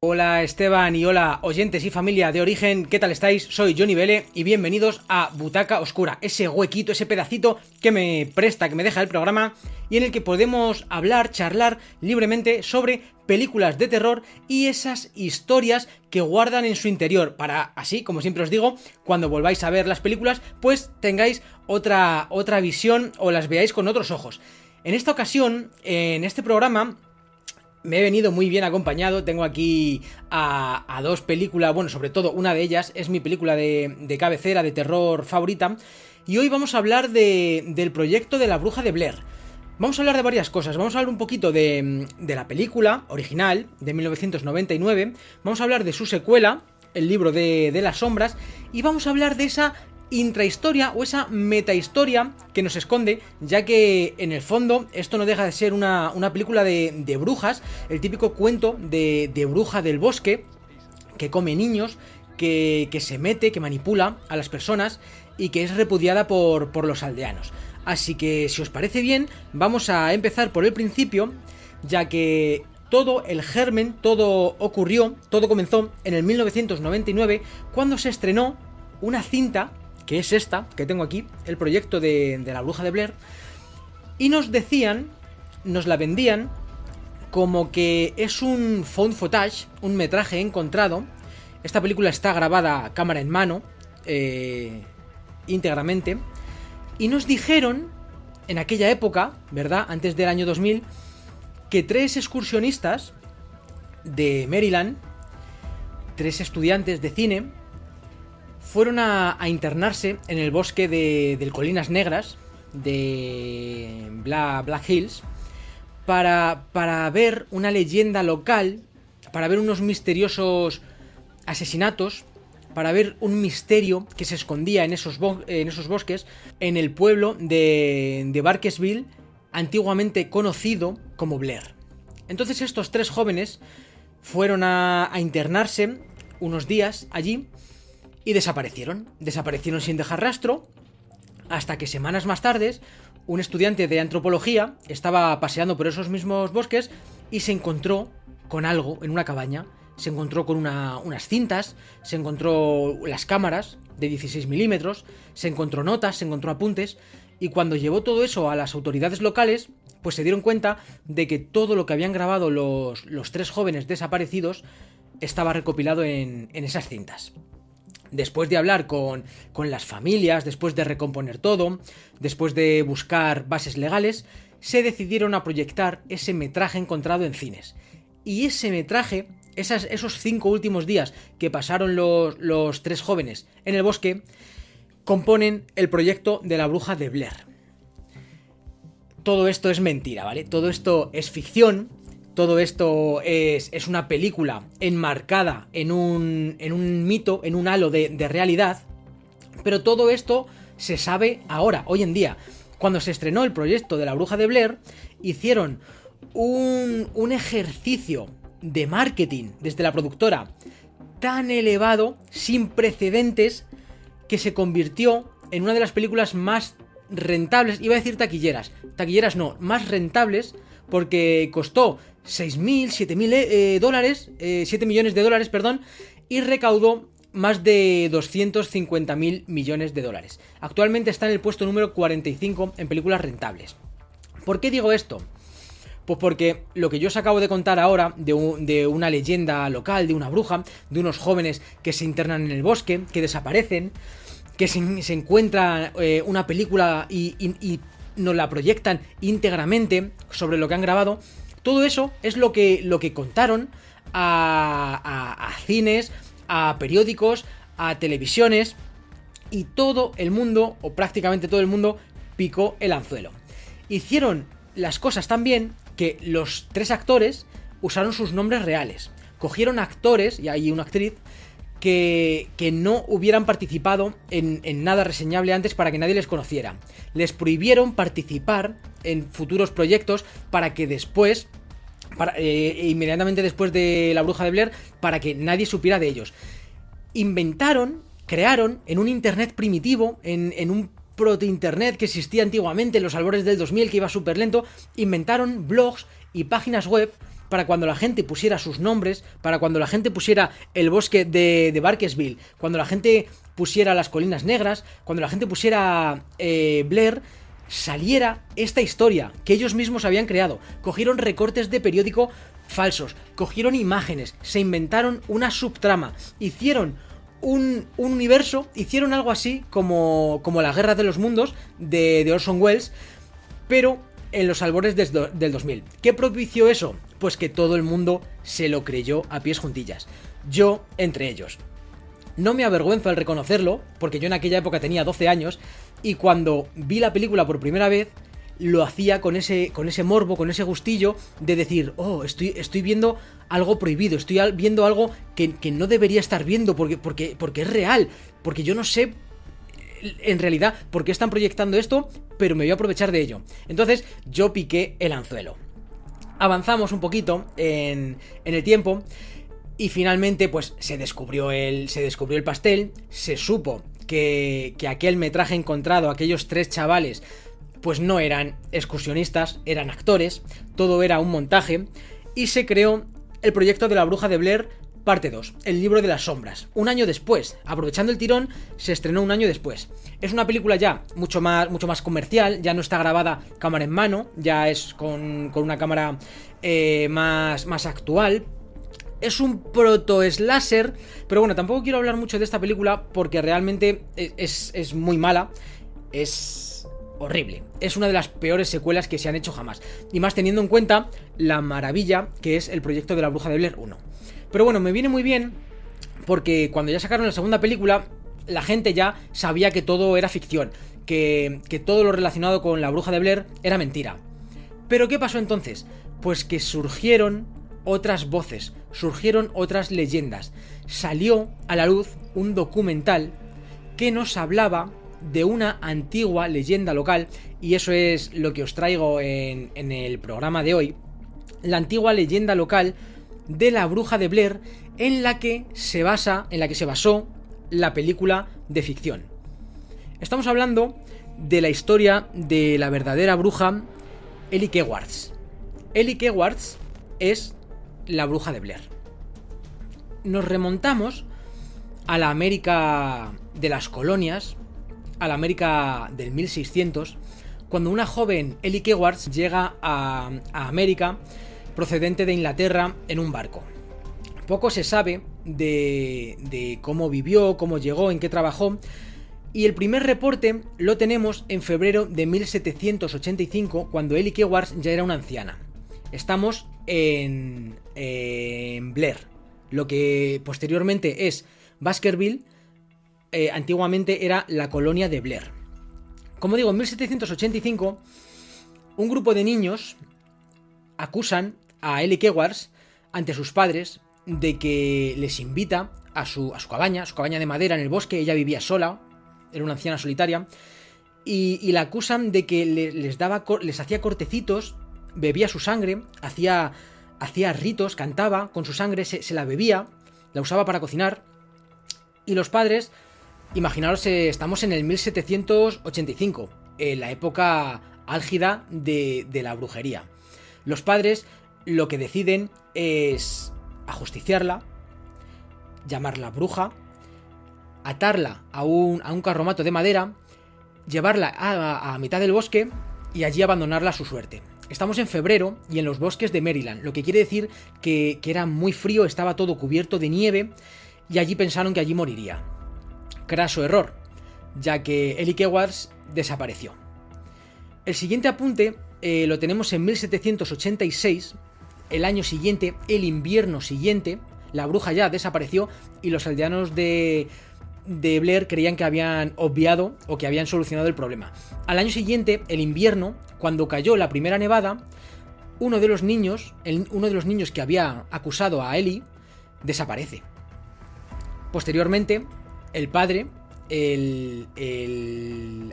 Hola Esteban y hola oyentes y familia de Origen, ¿qué tal estáis? Soy Johnny Vele y bienvenidos a Butaca Oscura, ese huequito, ese pedacito que me presta, que me deja el programa y en el que podemos hablar, charlar libremente sobre películas de terror y esas historias que guardan en su interior para así, como siempre os digo, cuando volváis a ver las películas, pues tengáis otra visión o las veáis con otros ojos. En esta ocasión, en este programa, me he venido muy bien acompañado. Tengo aquí a dos películas, bueno, sobre todo una de ellas es mi película de cabecera, de terror favorita. Y hoy vamos a hablar del proyecto de La Bruja de Blair. Vamos a hablar de varias cosas. Vamos a hablar un poquito de la película original de 1999. Vamos a hablar de su secuela, el libro de las sombras. Y vamos a hablar de esa intrahistoria o esa metahistoria que nos esconde, ya que en el fondo esto no deja de ser una película de brujas, el típico cuento de bruja del bosque que come niños, que se mete, que manipula a las personas y que es repudiada por los aldeanos. Así que si os parece bien, vamos a empezar por el principio, ya que todo el germen, todo comenzó en el 1999 cuando se estrenó una cinta que es esta, que tengo aquí, el proyecto de La Bruja de Blair, y nos la vendían como que es un found footage, un metraje encontrado. Esta película está grabada a cámara en mano, íntegramente, y nos dijeron, en aquella época, ¿verdad?, antes del año 2000, que 3 excursionistas de Maryland, 3 estudiantes de cine, fueron a internarse en el bosque del Colinas Negras, de Black Hills, para ver una leyenda local, para ver unos misteriosos asesinatos, para ver un misterio que se escondía en esos bosques, en el pueblo de Barkesville, antiguamente conocido como Blair. Entonces estos 3 jóvenes fueron a internarse unos días allí y desaparecieron sin dejar rastro, hasta que semanas más tarde un estudiante de antropología estaba paseando por esos mismos bosques y se encontró con algo en una cabaña. Se encontró con unas cintas, se encontró las cámaras de 16 milímetros, se encontró notas, se encontró apuntes, y cuando llevó todo eso a las autoridades locales, pues se dieron cuenta de que todo lo que habían grabado los 3 jóvenes desaparecidos estaba recopilado en esas cintas. Después de hablar con las familias, después de recomponer todo, después de buscar bases legales, se decidieron a proyectar ese metraje encontrado en cines. Y ese metraje, esos 5 últimos días que pasaron los 3 jóvenes en el bosque, componen el proyecto de La Bruja de Blair. Todo esto es mentira, ¿vale? Todo esto es ficción. Todo esto es una película enmarcada en un mito, en un halo de realidad, pero todo esto se sabe ahora, hoy en día. Cuando se estrenó el proyecto de La Bruja de Blair, hicieron un ejercicio de marketing desde la productora tan elevado, sin precedentes, que se convirtió en una de las películas más rentables, iba a decir taquilleras no, más rentables, porque costó 6.000, 7.000 dólares, 7 millones de dólares, perdón, y recaudó más de 250.000 millones de dólares. Actualmente está en el puesto número 45 en películas rentables. ¿Por qué digo esto? Pues porque lo que yo os acabo de contar ahora de una leyenda local, de una bruja, de unos jóvenes que se internan en el bosque, que desaparecen, que se encuentra una película y nos la proyectan íntegramente sobre lo que han grabado. Todo eso es lo que contaron a cines, a periódicos, a televisiones, y todo el mundo, o prácticamente todo el mundo, picó el anzuelo. Hicieron las cosas tan bien que los 3 actores usaron sus nombres reales. Cogieron actores, y hay una actriz, que no hubieran participado en nada reseñable antes para que nadie les conociera. Les prohibieron participar en futuros proyectos para que después, inmediatamente después de La Bruja de Blair, para que nadie supiera de ellos. Crearon en un internet primitivo, en un proto-internet que existía antiguamente en los albores del 2000, que iba súper lento, inventaron blogs y páginas web para cuando la gente pusiera sus nombres, para cuando la gente pusiera el bosque de Barkesville, cuando la gente pusiera las Colinas Negras, cuando la gente pusiera Blair, saliera esta historia que ellos mismos habían creado. Cogieron recortes de periódico falsos, cogieron imágenes, se inventaron una subtrama, hicieron un universo, hicieron algo así como la Guerra de los Mundos de Orson Welles, pero en los albores del 2000. ¿Qué propició eso? Pues que todo el mundo se lo creyó a pies juntillas. Yo entre ellos. No me avergüenzo al reconocerlo, porque yo en aquella época tenía 12 años, y cuando vi la película por primera vez, lo hacía con ese morbo, con ese gustillo de decir, oh, estoy viendo algo prohibido, estoy viendo algo que no debería estar viendo porque es real, porque yo no sé en realidad por qué están proyectando esto, pero me voy a aprovechar de ello. Entonces yo piqué el anzuelo. Avanzamos un poquito en el tiempo y finalmente pues se descubrió el pastel, se supo que aquel metraje encontrado, aquellos 3 chavales, pues no eran excursionistas, eran actores, todo era un montaje, y se creó el proyecto de La Bruja de Blair parte 2, el libro de las sombras. Un año después, aprovechando el tirón, se estrenó un año después. Es una película ya mucho más comercial, ya no está grabada cámara en mano, ya es con una cámara más actual. Es un proto-slasher, pero bueno, tampoco quiero hablar mucho de esta película porque realmente es muy mala, es horrible. Es una de las peores secuelas que se han hecho jamás. Y más teniendo en cuenta la maravilla que es el proyecto de La Bruja de Blair 1. Pero bueno, me viene muy bien porque cuando ya sacaron la segunda película, la gente ya sabía que todo era ficción, que todo lo relacionado con La Bruja de Blair era mentira. ¿Pero qué pasó entonces? Pues que surgieron otras voces, surgieron otras leyendas. Salió a la luz un documental que nos hablaba de una antigua leyenda local, y eso es lo que os traigo en el programa de hoy. La antigua leyenda local de La Bruja de Blair, en la que se basó la película de ficción. Estamos hablando de la historia de la verdadera bruja Elly Kewards. Elly Kewards es la Bruja de Blair. Nos remontamos a la América de las colonias, a la América del 1600, cuando una joven Elly Kewards llega a América procedente de Inglaterra en un barco. Poco se sabe de cómo vivió, cómo llegó, en qué trabajó, y el primer reporte lo tenemos en febrero de 1785, cuando Elly Kewards ya era una anciana. Estamos en Blair, lo que posteriormente es Baskerville. Antiguamente era la colonia de Blair. Como digo, en 1785, un grupo de niños acusan a Elly Kewards ante sus padres de que les invita a su cabaña de madera en el bosque. Ella vivía sola, era una anciana solitaria, y la acusan de que les hacía cortecitos, bebía su sangre, hacía ritos, cantaba con su sangre, se la bebía, la usaba para cocinar, y los padres, imaginaros, estamos en el 1785, en la época álgida de la brujería. Los padres lo que deciden es ajusticiarla, llamarla bruja, atarla a un carromato de madera, llevarla a mitad del bosque y allí abandonarla a su suerte. Estamos en febrero y en los bosques de Maryland, lo que quiere decir que era muy frío, estaba todo cubierto de nieve, y allí pensaron que allí moriría. Craso error, ya que Elly Kewards desapareció. El siguiente apunte lo tenemos en 1786, el año siguiente, el invierno siguiente. La bruja ya desapareció y los aldeanos de Blair creían que habían obviado o que habían solucionado el problema. Al año siguiente, el invierno, cuando cayó la primera nevada, uno de los niños que había acusado a Elly desaparece. Posteriormente, el padre, el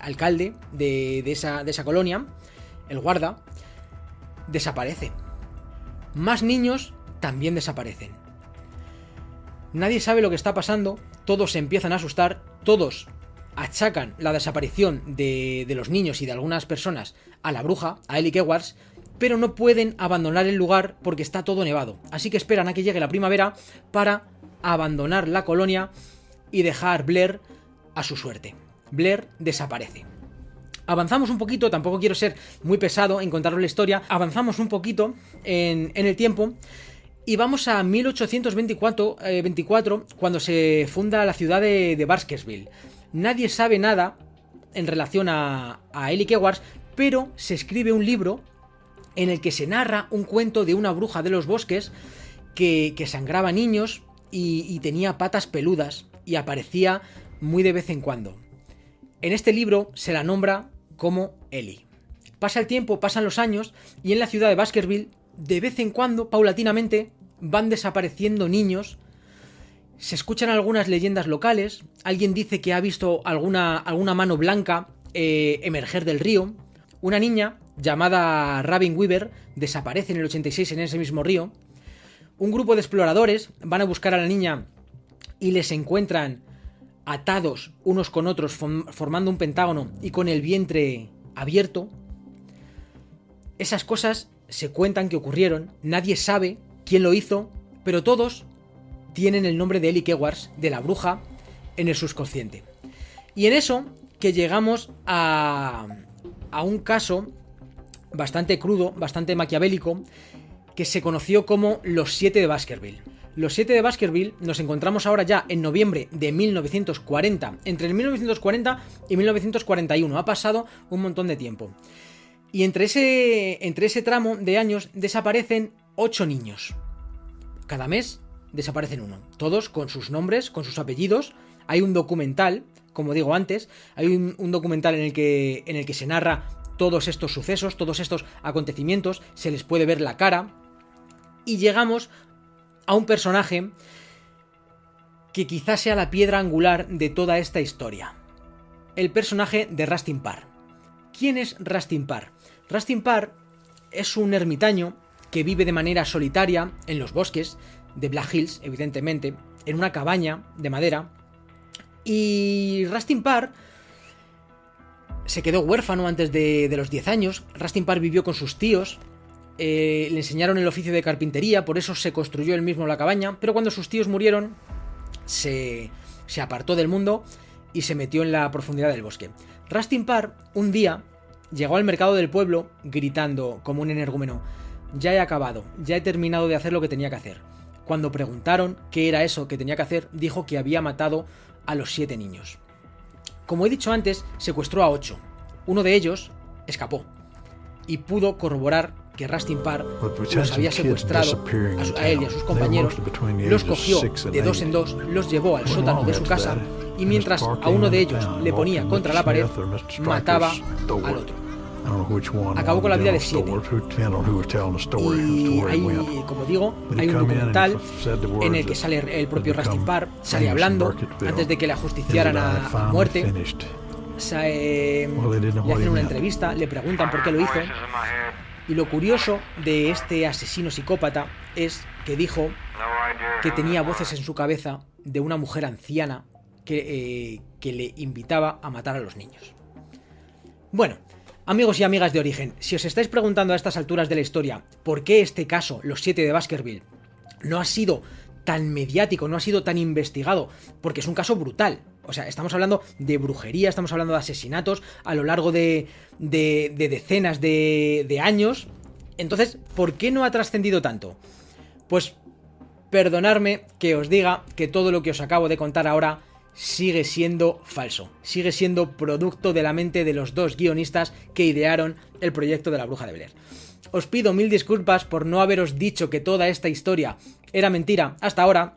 alcalde de esa colonia, el guarda, desaparece. Más niños también desaparecen. Nadie sabe lo que está pasando, todos se empiezan a asustar, todos achacan la desaparición de los niños y de algunas personas a la bruja, a Elly Kewards, pero no pueden abandonar el lugar porque está todo nevado. Así que esperan a que llegue la primavera para abandonar la colonia y dejar Blair a su suerte. Blair desaparece. Avanzamos un poquito, tampoco quiero ser muy pesado en contaros la historia, avanzamos un poquito en el tiempo y vamos a 1824, cuando se funda la ciudad de Baskerville. Nadie sabe nada en relación a Elly Kewars, pero se escribe un libro en el que se narra un cuento de una bruja de los bosques que sangraba niños y tenía patas peludas y aparecía muy de vez en cuando. En este libro se la nombra como Elly. Pasa el tiempo, pasan los años y en la ciudad de Baskerville, de vez en cuando, paulatinamente, van desapareciendo niños. Se escuchan algunas leyendas locales. Alguien dice que ha visto alguna mano blanca emerger del río. Una niña llamada Raven Weaver desaparece en el 86 en ese mismo río. Un grupo de exploradores van a buscar a la niña y les encuentran atados unos con otros, formando un pentágono y con el vientre abierto. Esas cosas se cuentan que ocurrieron, nadie sabe quién lo hizo, pero todos tienen el nombre de Elly Kewars, de la bruja, en el subconsciente. Y en eso que llegamos a un caso bastante crudo, bastante maquiavélico, que se conoció como los 7 de Baskerville. Los 7 de Baskerville nos encontramos ahora ya en noviembre de 1940, entre el 1940 y 1941, ha pasado un montón de tiempo. Y entre ese tramo de años desaparecen 8 niños. Cada mes desaparecen uno, todos con sus nombres, con sus apellidos. Hay un documental, como digo antes, hay un documental en el que se narra todos estos sucesos, todos estos acontecimientos, se les puede ver la cara. Y llegamos a un personaje que quizás sea la piedra angular de toda esta historia. El personaje de Rustin Parr. ¿Quién es Rustin Parr? Rustin Parr es un ermitaño que vive de manera solitaria en los bosques de Black Hills, evidentemente, en una cabaña de madera. Y Rustin Parr se quedó huérfano antes de los 10 años. Rustin Parr vivió con sus tíos. Le enseñaron el oficio de carpintería, por eso se construyó él mismo la cabaña, pero cuando sus tíos murieron se apartó del mundo y se metió en la profundidad del bosque. Rustin Parr un día llegó al mercado del pueblo gritando como un energúmeno: ya he acabado, ya he terminado de hacer lo que tenía que hacer. Cuando preguntaron qué era eso que tenía que hacer, dijo que había matado a los 7 niños. Como he dicho antes, secuestró a 8. Uno de ellos escapó y pudo corroborar que Rustin Parr los había secuestrado a él y a sus compañeros, los cogió de 2 en 2, los llevó al sótano de su casa y mientras a uno de ellos le ponía contra la pared, mataba al otro. Acabó con la vida de 7. Y hay, como digo, hay un documental en el que sale el propio Rustin Parr, sale hablando antes de que le ajusticiaran a muerte. Le hacen una entrevista, le preguntan por qué lo hizo. Y lo curioso de este asesino psicópata es que dijo que tenía voces en su cabeza de una mujer anciana que le invitaba a matar a los niños. Bueno, amigos y amigas de Origen, si os estáis preguntando a estas alturas de la historia por qué este caso, los 7 de Baskerville, no ha sido tan mediático, no ha sido tan investigado, porque es un caso brutal. O sea, estamos hablando de brujería, estamos hablando de asesinatos a lo largo de decenas de años. Entonces, ¿por qué no ha trascendido tanto? Pues perdonadme que os diga que todo lo que os acabo de contar ahora sigue siendo falso. Sigue siendo producto de la mente de los 2 guionistas que idearon el proyecto de la Bruja de Blair. Os pido 1000 disculpas por no haberos dicho que toda esta historia era mentira hasta ahora,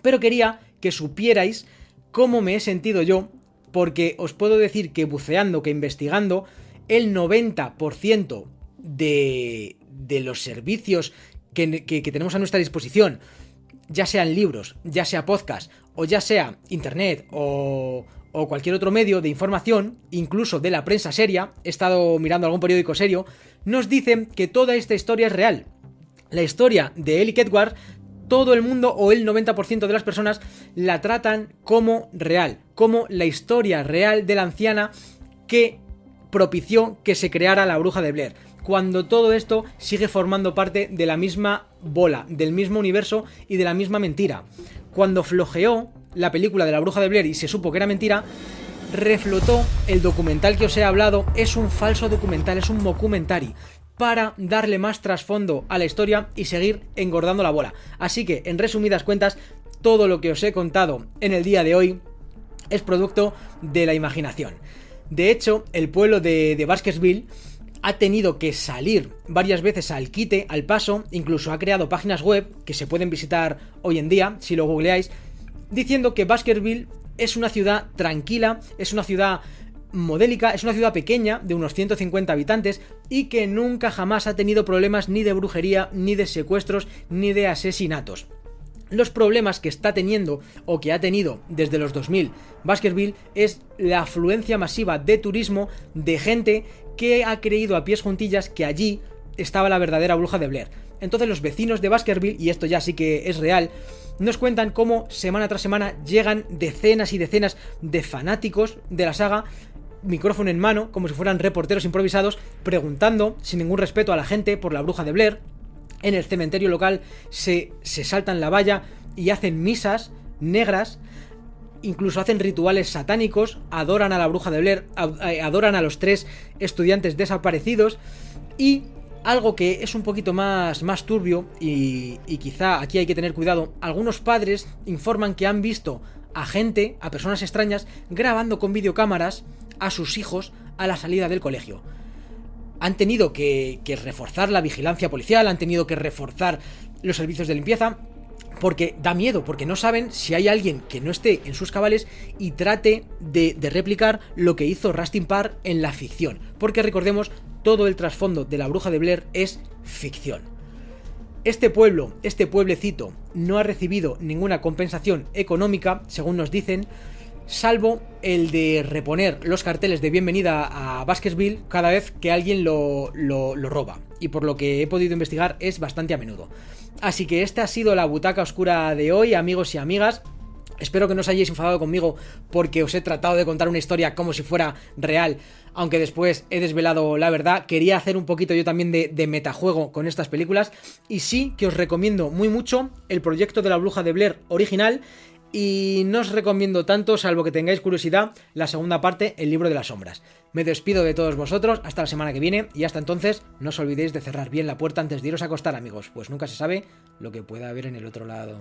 pero quería que supierais cómo me he sentido yo, porque os puedo decir que buceando, que investigando, el 90% de los servicios que tenemos a nuestra disposición, ya sean libros, ya sea podcast, o ya sea internet, o cualquier otro medio de información, incluso de la prensa seria, he estado mirando algún periódico serio, nos dicen que toda esta historia es real. La historia de Elly Kewars, todo el mundo o el 90% de las personas la tratan como real, como la historia real de la anciana que propició que se creara la Bruja de Blair, cuando todo esto sigue formando parte de la misma bola, del mismo universo y de la misma mentira. Cuando flojeó la película de la Bruja de Blair y se supo que era mentira, reflotó el documental que os he hablado. Es un falso documental, es un mockumentary, para darle más trasfondo a la historia y seguir engordando la bola. Así que, en resumidas cuentas, todo lo que os he contado en el día de hoy es producto de la imaginación. De hecho, el pueblo de Baskerville ha tenido que salir varias veces al quite, al paso, incluso ha creado páginas web que se pueden visitar hoy en día, si lo googleáis, diciendo que Baskerville es una ciudad tranquila, es una ciudad modélica, es una ciudad pequeña de unos 150 habitantes y que nunca jamás ha tenido problemas ni de brujería, ni de secuestros, ni de asesinatos. Los problemas que está teniendo o que ha tenido desde los 2000 Baskerville es la afluencia masiva de turismo, de gente que ha creído a pies juntillas que allí estaba la verdadera Bruja de Blair. Entonces los vecinos de Baskerville, y esto ya sí que es real, nos cuentan cómo semana tras semana llegan decenas y decenas de fanáticos de la saga, micrófono en mano, como si fueran reporteros improvisados, preguntando sin ningún respeto a la gente por la Bruja de Blair. En el cementerio local se saltan la valla y hacen misas negras, incluso hacen rituales satánicos, adoran a la Bruja de Blair, adoran a los 3 estudiantes desaparecidos. Y algo que es un poquito más turbio y quizá aquí hay que tener cuidado, algunos padres informan que han visto a gente, a personas extrañas, grabando con videocámaras a sus hijos a la salida del colegio. Han tenido que reforzar la vigilancia policial, han tenido que reforzar los servicios de limpieza, porque da miedo, porque no saben si hay alguien que no esté en sus cabales y trate de replicar lo que hizo Rustin Parr en la ficción. Porque recordemos, todo el trasfondo de la Bruja de Blair es ficción. Este pueblecito, no ha recibido ninguna compensación económica, según nos dicen, salvo el de reponer los carteles de bienvenida a Baskerville cada vez que alguien lo roba. Y por lo que he podido investigar es bastante a menudo. Así que esta ha sido la butaca oscura de hoy, amigos y amigas. Espero que no os hayáis enfadado conmigo porque os he tratado de contar una historia como si fuera real, aunque después he desvelado la verdad. Quería hacer un poquito yo también de metajuego con estas películas. Y sí que os recomiendo muy mucho el proyecto de la Bruja de Blair original. Y no os recomiendo tanto, salvo que tengáis curiosidad, la segunda parte, El libro de las sombras. Me despido de todos vosotros, hasta la semana que viene, y hasta entonces no os olvidéis de cerrar bien la puerta antes de iros a acostar, amigos, pues nunca se sabe lo que pueda haber en el otro lado.